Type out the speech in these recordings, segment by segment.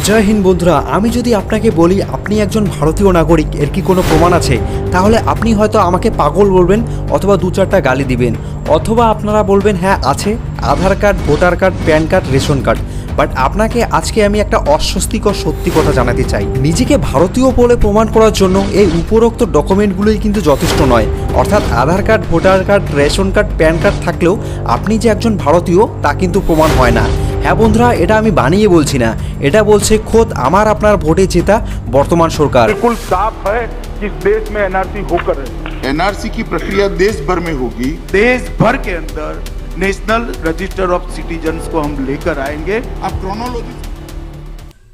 জয় হিন্দ বন্ধুরা, আমি যদি আপনাকে বলি আপনি একজন ভারতীয় নাগরিক, এর কি কোনো প্রমাণ আছে, তাহলে আপনি হয়তো আমাকে পাগল বলবেন অথবা দু চারটা গালি দিবেন, অথবা আপনারা বলবেন হ্যাঁ আছে, Aadhaar card, voter card, PAN card, ration card. But আপনাকে আজকে আমি একটা অস্বস্তিকর সত্যি কথা জানাতে চাই। নিজেকে ভারতীয় বলে প্রমাণ করার জন্য এই উপরোক্ত ডকুমেন্টগুলোই কিন্তু যথেষ্ট নয়। অর্থাৎ Aadhaar card, voter card, ration card, PAN card থাকলেও আপনি যে একজন ভারতীয় তা কিন্তু প্রমাণ হয় না। হ্যাঁ বন্ধুরা, এটা আমি বানিয়ে বলছি না, এটা বলছে খোদ আমার আপনার ভোটে জেতা বর্তমান সরকার। बिल्कुल साफ है कि देश में एनआरसी होकर एनआरसी की प्रक्रिया देश भर में होगी। देश भर के अंदर नेशनल रजिस्टर ऑफ सिटीजन्स को हम लेकर आएंगे। अब chronology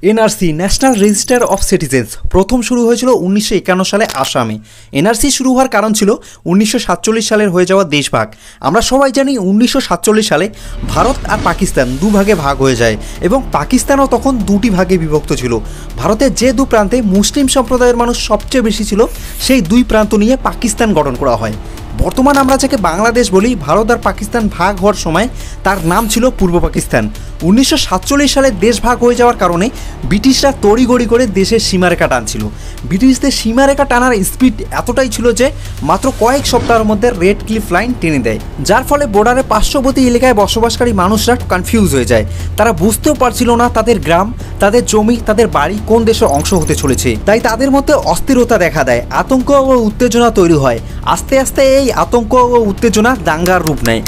NRC, national register of citizens, প্রথম শুরু হয়েছিল 1951 সালে আসামে। এনআরসি শুরু হওয়ার কারণ ছিল 1947 সালের হয়ে যাওয়া দেশভাগ। আমরা সবাই জানি 1947 সালে ভারত আর পাকিস্তান দুভাগে ভাগ হয়ে যায় এবং পাকিস্তানও তখন দুটি ভাগে বিভক্ত ছিল। ভারতের যে দু প্রান্তে মুসলিম সম্প্রদায়ের মানুষ সবচেয়ে বেশি ছিল, সেই দুই প্রান্ত নিয়ে পাকিস্তান গঠন করা হয়। বর্তমান আমরা যাকে বাংলাদেশ বলি, ভারত আর পাকিস্তান ভাগ হওয়ার সময় তার নাম ছিল পূর্ব পাকিস্তান। 1947 সালে দেশ ভাগ হয়ে যাওয়ার কারণে ব্রিটিশরা তড়িঘড়ি করে দেশের সীমারেখা টানছিল। ব্রিটিশদের সীমারেখা টানার স্পিড এতটাই ছিল যে মাত্র কয়েক সপ্তাহের মধ্যে রেড ক্লিফ লাইন টেনে দেয়, যার ফলে বর্ডারে পার্শ্ববর্তী এলাকায় বসবাসকারী মানুষরা কনফিউজ হয়ে যায়। তারা বুঝতেও পারছিল না তাদের গ্রাম, তাদের জমি, তাদের বাড়ি কোন দেশের অংশ হতে চলেছে। তাই তাদের মধ্যে অস্থিরতা দেখা দেয়, আতঙ্ক ও উত্তেজনা তৈরি হয়। আস্তে আস্তে এই আতঙ্ক ও উত্তেজনা দাঙ্গার রূপ নেয়।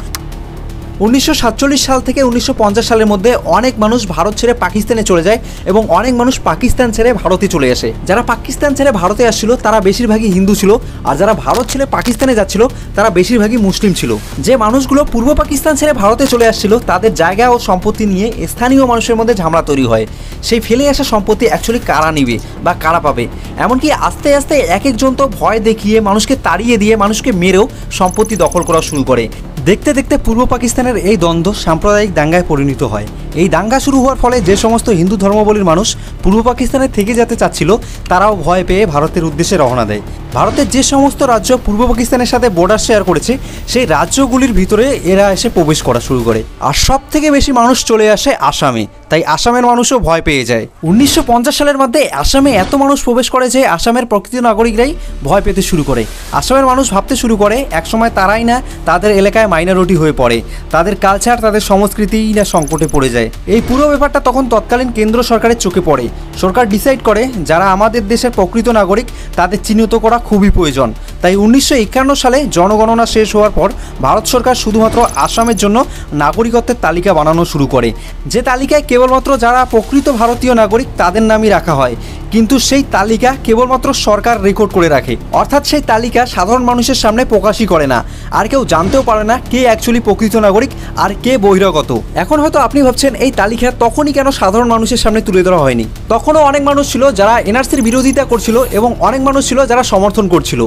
1947 সাল থেকে 1950 সালের মধ্যে অনেক মানুষ ভারত ছেড়ে পাকিস্তানে চলে যায় এবং অনেক মানুষ পাকিস্তান ছেড়ে ভারতে চলে আসে। যারা পাকিস্তান ছেড়ে ভারতে আসছিল তারা বেশিরভাগই হিন্দু ছিল, আর যারা ভারত ছেড়ে পাকিস্তানে যাচ্ছিল তারা বেশিরভাগই মুসলিম ছিল। যে মানুষগুলো পূর্ব পাকিস্তান ছেড়ে ভারতে চলে আসছিল তাদের জায়গা ও সম্পত্তি নিয়ে স্থানীয় মানুষের মধ্যে ঝামেলা তৈরি হয়। সেই ফেলে আসা সম্পত্তি অ্যাকচুয়ালি কারা নিবে বা কারা পাবে, এমনকি আস্তে আস্তে এক একজন তো ভয় দেখিয়ে মানুষকে তাড়িয়ে দিয়ে মানুষকে মেরেও সম্পত্তি দখল করা শুরু করে। দেখতে দেখতে পূর্ব পাকিস্তানের এই দ্বন্দ্ব সাম্প্রদায়িক দাঙ্গায় পরিণত হয়। এই দাঙ্গা শুরু হওয়ার ফলে যে সমস্ত হিন্দু ধর্মাবলম্বীর মানুষ পূর্ব পাকিস্তানে থেকে যেতে চাচ্ছিল তারাও ভয় পেয়ে ভারতের উদ্দেশ্যে রওনা দেয়। ভারতের যে সমস্ত রাজ্য পূর্ব পাকিস্তানের সাথে বর্ডার শেয়ার করেছে সেই রাজ্যগুলির ভিতরে এরা এসে প্রবেশ করা শুরু করে, আর সব থেকে বেশি মানুষ চলে আসে আসামে। তাই আসামের মানুষও ভয় পেয়ে যায়। 1950 সালের মধ্যে আসামে এত মানুষ প্রবেশ করে যে আসামের প্রকৃত নাগরিকরাই ভয় পেতে শুরু করে। আসামের মানুষ ভাবতে শুরু করে একসময় তারাই না তাদের এলাকায় মাইনরিটি হয়ে পড়ে, তাদের কালচার, তাদের সংস্কৃতিই না সংকটে পড়ে যায়। এই পুরো ব্যাপারটা তখন তৎকালীন কেন্দ্র সরকারের চোখে পড়ে। সরকার ডিসাইড করে যারা আমাদের দেশের প্রকৃত নাগরিক তাদের চিহ্নিত করা খুবই প্রয়োজন। তাই 1951 সালে জনগণনা শেষ হওয়ার পর ভারত সরকার শুধুমাত্র আসামের জন্য নাগরিকত্বের তালিকা বানানো শুরু করে। যে তালিকায় কেবলমাত্র যারা প্রকৃত ভারতীয় নাগরিক তাদের নামই রাখা হয়, কিন্তু সেই তালিকা কেবলমাত্র সরকার রেকর্ড করে রাখে। অর্থাৎ সেই তালিকা সাধারণ মানুষের সামনে প্রকাশই করে না, আর কেউ জানতেও পারে না কে অ্যাকচুয়ালি প্রকৃত নাগরিক আর কে বহিরাগত। এখন হয়তো আপনি ভাবছেন এই তালিকা তখনই কেন সাধারণ মানুষের সামনে তুলে ধরা হয়নি? তখনও অনেক মানুষ ছিল যারা এনআরসির বিরোধিতা করছিল এবং অনেক মানুষ ছিল যারা সমর্থন করছিল।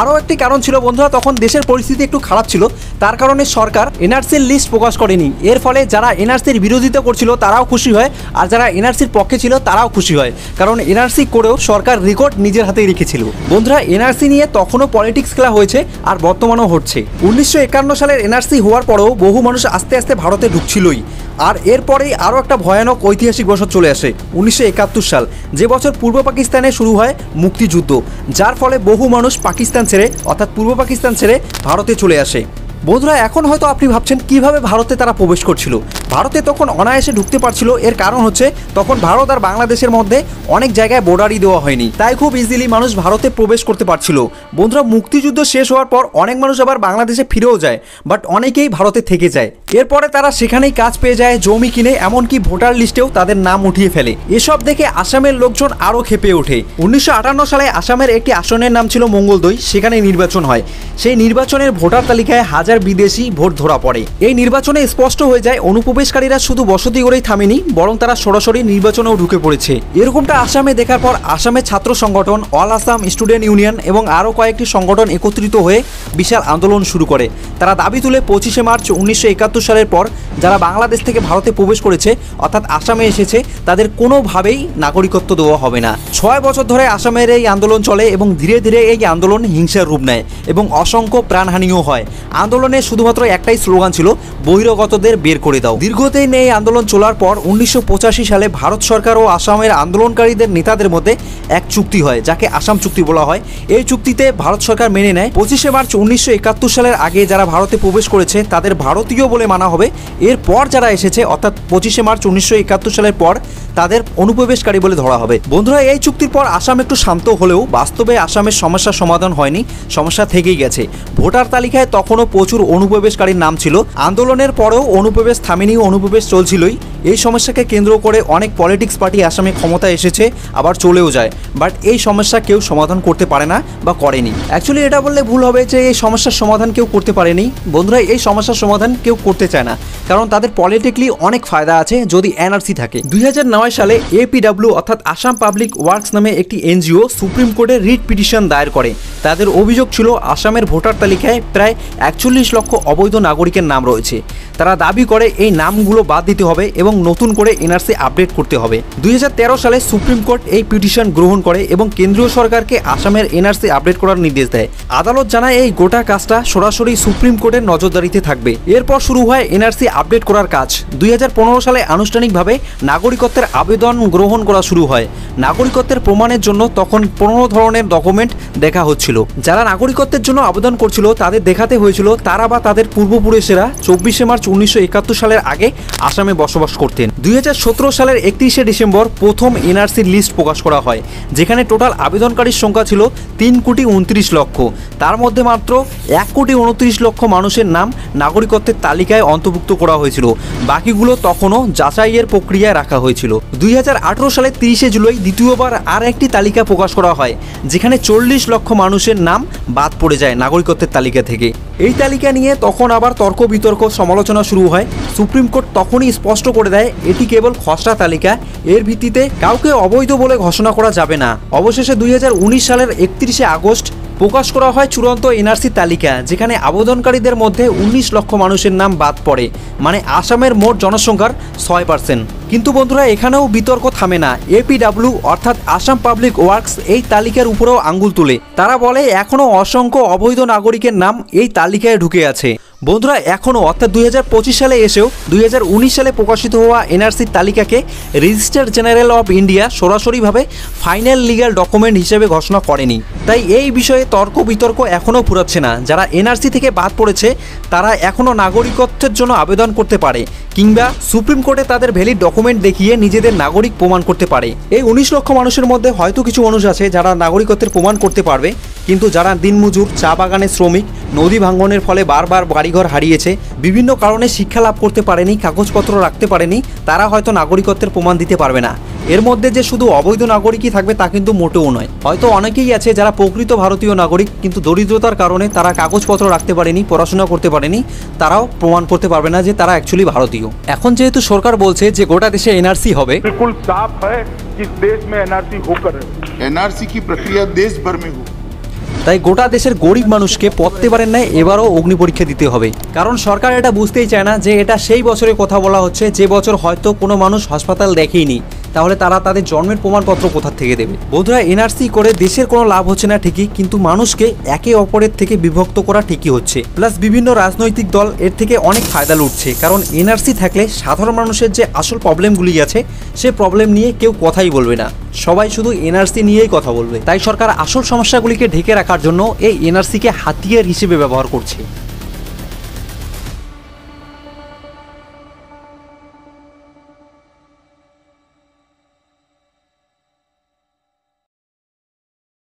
আরও একটি কারণ ছিল বন্ধুরা, তখন দেশের পরিস্থিতি একটু খারাপ ছিল, তার কারণে সরকার এনআরসির লিস্ট প্রকাশ করেনি। এর ফলে যারা এনআরসির বিরোধিতা করছিল তারাও খুশি হয়, আর যারা এনআরসির পক্ষে ছিল তারাও খুশি হয়, কারণ এনআরসি করেও সরকার রেকর্ড নিজের হাতেই রেখেছিল। বন্ধুরা, এনআরসি নিয়ে তখনও পলিটিক্স খেলা হয়েছে আর বর্তমানেও হচ্ছে। 1951 সালের এনআরসি হওয়ার পরেও বহু মানুষ আস্তে আস্তে ভারতে ঢুকছিলই। আর এরপরেই আরও একটা ভয়ানক ঐতিহাসিক বছর চলে আসে 1971 সাল, যে বছর পূর্ব পাকিস্তানে শুরু হয় মুক্তিযুদ্ধ, যার ফলে বহু মানুষ পাকিস্তান ছেড়ে অর্থাৎ পূর্ব পাকিস্তান ছেড়ে ভারতে চলে আসে। বন্ধুরা, এখন হয়তো আপনি ভাবছেন কিভাবে ভারতে তারা প্রবেশ করছিল। ভারতে তখন অনায়াসে ঢুকতে পারছিল, এর কারণ হচ্ছে তখন ভারত আর বাংলাদেশের মধ্যে অনেক জায়গায় বর্ডারই দেওয়া হয়নি, তাই খুব ইজিলি মানুষ ভারতে প্রবেশ করতে পারছিল। বন্ধুরা, মুক্তিযুদ্ধ শেষ হওয়ার পর অনেক মানুষ আবার বাংলাদেশে ফিরেও যায়, বাট অনেকেই ভারতে থেকে যায়। এরপরে তারা সেখানেই কাজ পেয়ে যায়, জমি কিনে, এমনকি ভোটার লিস্টেও তাদের নাম উঠিয়ে ফেলে। এসব দেখে আসামের লোকজন আরও ক্ষেপে ওঠে। 1958 সালে আসামের একটি আসনের নাম ছিল মঙ্গলদৈ, সেখানে নির্বাচন হয়। সেই নির্বাচনের ভোটার তালিকায় হাজার বিদেশি ভোট ধরা পড়ে। এই নির্বাচনে স্পষ্ট হয়ে যায় অনুপ্রবেশকারীরা শুধু বসতি করেই থামেনি, বরং তারা সরাসরি নির্বাচনেও ঢুকে পড়েছে। এরকমটা আসামে দেখার পর আসামের ছাত্র সংগঠন, অল আসাম স্টুডেন্ট ইউনিয়ন এবং আরও কয়েকটি সংগঠন একত্রিত হয়ে বিশাল আন্দোলন শুরু করে। তারা দাবি তুলে 25শে মার্চ 1971 সালের পর যারা বাংলাদেশ থেকে ভারতে প্রবেশ করেছে অর্থাৎ আসামে এসেছে তাদের কোনোভাবেই নাগরিকত্ব দেওয়া হবে না। 6 বছর ধরে আসামের এই আন্দোলন চলে এবং ধীরে ধীরে এই আন্দোলন হিংসার রূপ নেয় এবং অসংখ্য প্রাণহানিও হয়। আন্দোলনে শুধুমাত্র একটাই স্লোগান ছিল, বহিরাগতদের বের করে দাও। দীর্ঘদিন এই আন্দোলন চলার পর 1985 সালে ভারত সরকার ও আসামের আন্দোলনকারীদের নেতাদের মধ্যে এক চুক্তি হয়, যাকে আসাম চুক্তি বলা হয়। এই চুক্তিতে ভারত সরকার মেনে নেয় 25শে মার্চ 1971 সালের আগে যারা ভারতে প্রবেশ করেছে তাদের ভারতীয় বলে মানা হবে। এরপর যারা এসেছে অর্থাৎ 25শে মার্চ 1971 সালের পর তাদের অনুপ্রবেশকারী বলে ধরা হবে। বন্ধুরা, এই চুক্তির পর আসাম একটু শান্ত হলেও বাস্তবে আসামের সমস্যার সমাধান হয়নি, সমস্যা থেকেই গেছে। ভোটার তালিকায় তখনও প্রচুর অনুপ্রবেশকারীর নাম ছিল। আন্দোলনের পরেও অনুপ্রবেশ থামেনি, অনুপ্রবেশ চলছিলই। এই সমস্যাকে কেন্দ্র করে অনেক পলিটিক্স পার্টি আসামে ক্ষমতায় এসেছে, আবার চলেও যায়। বাট এই সমস্যা কেউ সমাধান করতে পারে না বা করেনি। অ্যাকচুয়ালি এটা বললে ভুল হবে যে এই সমস্যার সমাধান কেউ করতে পারেনি। বন্ধুরা, এই সমস্যার সমাধান কেউ করতে চায় না, কারণ তাদের পলিটিক্যালি অনেক ফায়দা আছে যদি এনআরসি থাকে। 2009 সালে এপিডব্লিউ অর্থাৎ আসাম পাবলিক ওয়ার্কস নামে একটি এনজিও সুপ্রিম কোর্টে রিট পিটিশন দায়ের করে। তাদের অভিযোগ ছিল আসামের ভোটার তালিকায় প্রায় 41 লক্ষ অবৈধ নাগরিকের নাম রয়েছে। তারা দাবি করে এই নামগুলো বাদ দিতে হবে এবং নতুন করে এনআরসি আপডেট করতে হবে। 2013 সালে সুপ্রিম কোর্ট এই পিটিশন গ্রহণ করে এবং কেন্দ্রীয় সরকারকে আসামের এনআরসি আপডেট করার নির্দেশ দেয়। আদালত জানায় এই গোটা কাজটা সরাসরি সুপ্রিম কোর্টের নজরদারিতে থাকবে। এরপর শুরু হয় এনআরসি আপডেট করার কাজ। 2015 সালে আনুষ্ঠানিকভাবে নাগরিকত্বের আবেদন গ্রহণ করা শুরু হয়। নাগরিকত্বের প্রমাণের জন্য তখন 15 ধরনের ডকুমেন্ট দেখা হচ্ছিল। যারা নাগরিকত্বের জন্য আবেদন করছিল তাদের দেখাতে হয়েছিল তারা বা তাদের পূর্বপুরুষেরা 24শে মার্চ 1971 সালের আগে আসামে বসবাস করতেন। 2017 সালের 31শে ডিসেম্বর প্রথম এনআরসির লিস্ট প্রকাশ করা হয়, যেখানে টোটাল আবেদনকারীর সংখ্যা ছিল 3,29,00,000। তার মধ্যে মাত্র 1,29,00,000 মানুষের নাম নাগরিকত্বের তালিকায় অন্তর্ভুক্ত করা হয়েছিল। বাকিগুলো তখনও যাচাইয়ের প্রক্রিয়ায় রাখা হয়েছিল। 2018 সালের 30শে জুলাই দ্বিতীয়বার আর একটি তালিকা প্রকাশ করা হয়, যেখানে 40 লক্ষ মানুষের নাম বাদ পড়ে যায় নাগরিকত্বের তালিকা থেকে। এই তালিকা নিয়ে তখন আবার তর্ক বিতর্ক সমালোচনা শুরু হয়। সুপ্রিম কোর্ট তখনই স্পষ্ট করে দেয় এটি কেবল খসড়া তালিকা, এর ভিত্তিতে কাউকে অবৈধ বলে ঘোষণা করা যাবে না। অবশেষে 2019 সালের 31শে আগস্ট প্রকাশ করা হয় চূড়ান্ত এনআরসি তালিকা, যেখানে আবেদনকারীদের মধ্যে 19 লক্ষ মানুষের নাম বাদ পড়ে, মানে আসামের মোট জনসংখ্যার 6%। কিন্তু বন্ধুরা, এখানেও বিতর্ক থামে না। এপিডব্লিউ অর্থাৎ আসাম পাবলিক ওয়ার্কস এই তালিকার উপরেও আঙ্গুল তুলে। তারা বলে এখনও অসংখ্য অবৈধ নাগরিকের নাম এই তালিকায় ঢুকে আছে। বন্ধুরা, এখনও অর্থাৎ 2025 সালে এসেও 2019 সালে প্রকাশিত হওয়া এনআরসির তালিকাকে রেজিস্ট্রার জেনারেল অফ ইন্ডিয়া সরাসরিভাবে ফাইনাল লিগ্যাল ডকুমেন্ট হিসেবে ঘোষণা করেনি। তাই এই বিষয়ে তর্ক বিতর্ক এখনও ফুরাচ্ছে না। যারা এনআরসি থেকে বাদ পড়েছে তারা এখনও নাগরিকত্বের জন্য আবেদন করতে পারে, কিংবা সুপ্রিম কোর্টে তাদের ভ্যালিড ডকুমেন্ট দেখিয়ে নিজেদের নাগরিক প্রমাণ করতে পারে। এই 19 লক্ষ মানুষের মধ্যে হয়তো কিছু মানুষ আছে যারা নাগরিকত্বের প্রমাণ করতে পারবে, কিন্তু যারা দিনমজুর, চা বাগানের শ্রমিক, নদী ভাঙ্গনের ফলে বারবার বাড়িঘর হারিয়েছে, বিভিন্ন কারণে শিক্ষা লাভ করতে পারেনি, কাগজপত্র রাখতে পারেনি, তারা হয়তো নাগরিকত্বের প্রমাণ দিতে পারবে না। এর মধ্যে যে শুধু অবৈধ নাগরিকই থাকবে তা কিন্তু মোটেও নয়। হয়তো অনেকেই আছে যারা প্রকৃত ভারতীয় নাগরিক, কিন্তু দরিদ্রতার কারণে তারা কাগজপত্র রাখতে পারেনি, পড়াশোনা করতে পারেনি, তারাও প্রমাণ করতে পারবে না যে তারা অ্যাকচুয়ালি ভারতীয়। এখন যেহেতু সরকার বলছে যে গোটা দেশে এনআরসি হবে, बिल्कुल साफ है कि देश में एनआरसी होकर एनआरसी की प्रक्रिया देश भर में हो। তাই গোটা দেশের গরিব মানুষকে প্রত্যেকবারের ন্যায় এবারও অগ্নি পরীক্ষা দিতে হবে। কারণ সরকার এটা বুঝতেই চায় না যে এটা সেই বছরের কথা বলা হচ্ছে যে বছর হয়তো কোনো মানুষ হাসপাতাল দেখেইনি, তাহলে তারা তাদের জন্মের প্রমাণপত্র কোথা থেকে দেবে। বন্ধুরা, এনআরসি করে দেশের কোনো লাভ হচ্ছে না ঠিকই, কিন্তু মানুষকে একে অপরের থেকে বিভক্ত করা ঠিকই হচ্ছে। প্লাস বিভিন্ন রাজনৈতিক দল এর থেকে অনেক ফায়দা লুটছে, কারণ এনআরসি থাকলে সাধারণ মানুষের যে আসল প্রবলেমগুলি আছে সে প্রবলেম নিয়ে কেউ কথাই বলবে না, সবাই শুধু এনআরসি নিয়েই কথা বলবে। তাই সরকার আসল সমস্যাগুলিকে ঢেকে রাখার জন্য এই এনআরসিকে হাতিয়ার হিসেবে ব্যবহার করছে।